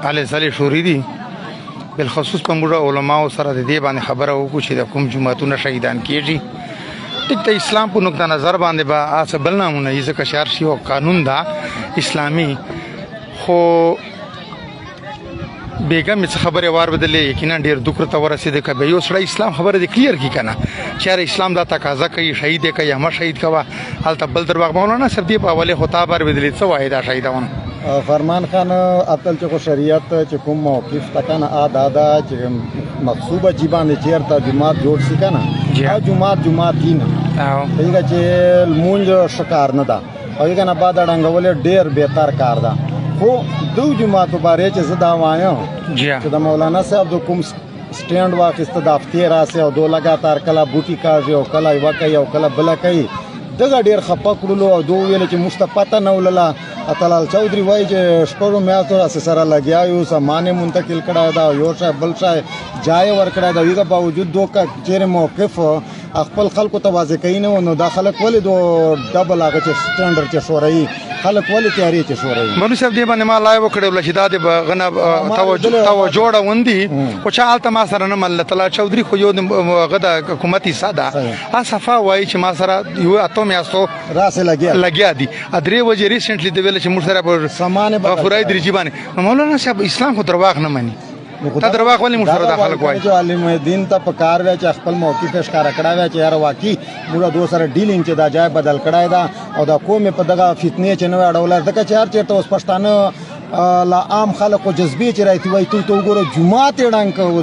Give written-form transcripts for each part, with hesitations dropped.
علي صالح شوري دي بالخصوص په موږ علماء سره د دې باندې خبره وکړو چې د کوم جماعتونو شهیدان کیږي ټیک ته اسلام په نقطه نظر باندې به اسه بل نامونه یې ځکه شهر شي او قانون دا اسلامي خو بیگم څه خبره وار بدلې یقینا ډیر دوکر ته ورسېده کبه یو سړی اسلام خبره دې کلیر کی کنه چې اسلام دا تقاضا کوي شهید کوي یا ما شهید کوا الته بل درواغ مولانا صاحب دی په حواله خطاب ور بدلې څه وای دا شهیدون فرمان خان اتل چې شریعت چې کوم موقف تکنه ادا چې مقصوبه جیبان چیرته جماعت جوړ شي کنه جماعت دین او دغه چې مونږ شکار نه ده او یګنه بعد اړنګول ډیر بهتر کار ده خو دو جماعت مبارک چې زدا وایم چې د مولانا صاحب د کوم سټاند واخیسته د افتیر راسه او دو لګاتار کلا بوټي کاږي او کلا یو کوي او کلا بل کوي دغه ډیر خپه کړلو او دوه ویل چې مستفاده نه ولله اتلال چودري وای چې شپږو میاشتو سره لګیا یو سامان منتقل کړه دا یو شای بل شای جای ور کړه دا یغه باوجود دوه چیرې موقف خپل خلکو ته واځي کین نو دا خلک ولې دو ډبل هغه چې سټانډرډ چې شورای خلک ولې تیاری چې شورای منو صاحب دی باندې ما لایو کړو چې دا د غنه توجه وندي خو چالت ما سره نه مل تعالی چودري خو یو غدا حکومتي ساده صفه وای چې ما سره یو اته میاشتو راسه لګیا دي ادري وجه ریسنټلی دی ویل چې موږ سره په سامان غفورای درجی باندې مولانا صاحب اسلام خو درواغ نه مانی تا درواغ ولې موږ سره داخل کوي چې عالم دین ته په کار وای چې خپل موقف ښکار کړه وای چې یار واقعي موږ دوه سره ډیلینګ چې دا جای بدل کړای دا او دا کومه په دغه فتنې چې نو اړول ځکه چې هر چیرته اوس پښتانه لا عام خلکو جذبې چې راځي وای ته وګوره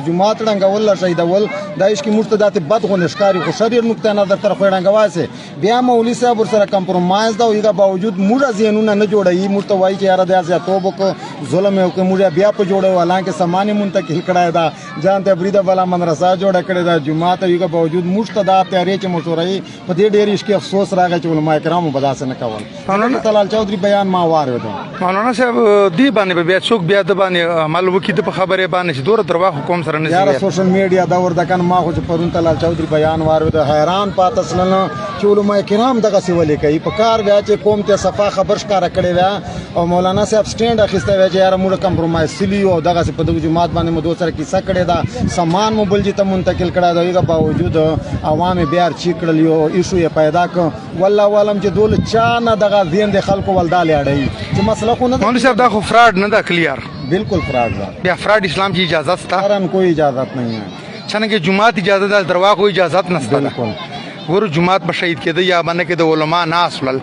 جمعه ډنګ ول شهید ول دایښ کی مرتدات بدغون ښکاری خو شریر نقطه نظر طرف ډنګ واسه بیا مولوی صاحب سره کمپرمایز دا یوه باوجود موږ زینونه نه جوړی مرتوای چې یاره د ازیاتوب کو ظلم یو کو موږ بیا په جوړو حالانکه سامان منتقل کړای دا ځان ته بریده والا مدرسه جوړ کړی دا جمعه ته یوه باوجود مرتدا تیاری چې مشورې په دې ډیر کې افسوس راغی چې علماء کرامو بداسه نه کول مولانا طلال چودري بیان ما واره ده مولانا صاحب دی باندې بیا څوک بیا د باندې عمل وکړي د خبره باندې چې دوره درواغ حکومت سره نه یاره سوشل میډیا دا ور د کان ما خو پرون طلال چودري بیان واره ده حیران پاتسلن چې علماء کرام دغه سی ولې کوي په کار بیا چې قوم ته صفه خبر ښکارا کړی و او مولانا صاحب سټاند اخیسته و چې یاره موږ کمپرمایز سلی او دغه په دغه جماعت باندې مو دوه سره کیسه کړی دا سامان مو بل جته منتقل کړه دا یو باوجود عوام بیا چی کړل یو ایشو یې پیدا ک والله ولم چې دول چا نه دغه زین د خلکو ولدال اړای چې مسله خو نه مولوی صاحب دا خو فراډ نه دا کلیر بالکل فراډ ده بیا فراډ اسلام کی اجازه ستا هرن کوئی اجازه نہیں ہے څنګه جمعه اجازه ده درواغ کوئی اجازه نشته بالکل ګورو جمعات به شهید کېده یا باندې کې د علما ناس ول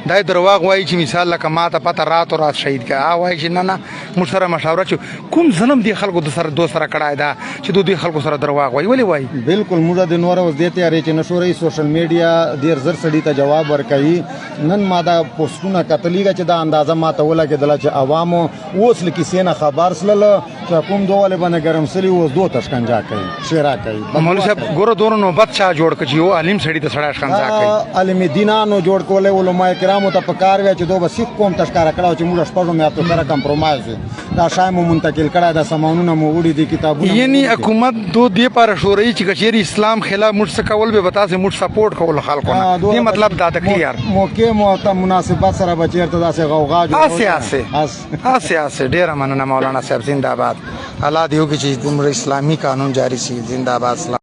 دا درواغ وایي چې مثال لکه ماته پته رات شهید کا وایي چې نه موږ سره مشاوره چې کوم ظلم دی خلکو د سره دوه سره کړای دا چې دوی خلکو سره درواغ وایي ولې وایي بالکل موږ د نور اوس دې تیارې چې نشوري سوشل میډیا ډیر زر سړی ته جواب ورکړي نن ما دا پوسټونه کتلېګه چې دا اندازه ماته ولګېدله چې عوامو اوس لکه سینه خبر سلل چې کوم دوه باندې ګرم سلی اوس دوه تشکنجا کوي شیرا کوي مولوی صاحب ګورو دورو نوبت چا جوړ کړي یو عالم سړی ته سړی ښکنځا کوي عالم دینانو جوړ کولې علماء کرامو ته پکار وی چې دوه سیخ قوم تشکار کړو چې موږ شپږو میاشتو سره کمپرمایز دا شایمو منتقل کړه دا سامانونه مو وړي دي کتابونه یعنی حکومت دو دی پر شورای چې کچېری اسلام خلاف موږ څه کول به بتا سه موږ سپورټ کول خلکو نه دې مطلب دا تکي یار موقع مو ته مناسبت سره بچیرته داسې غوغا جوړ اسه ډیر مننه مولانا صاحب زنده باد الله دې وکړي چې اسلامي قانون جاری شي زنده باد.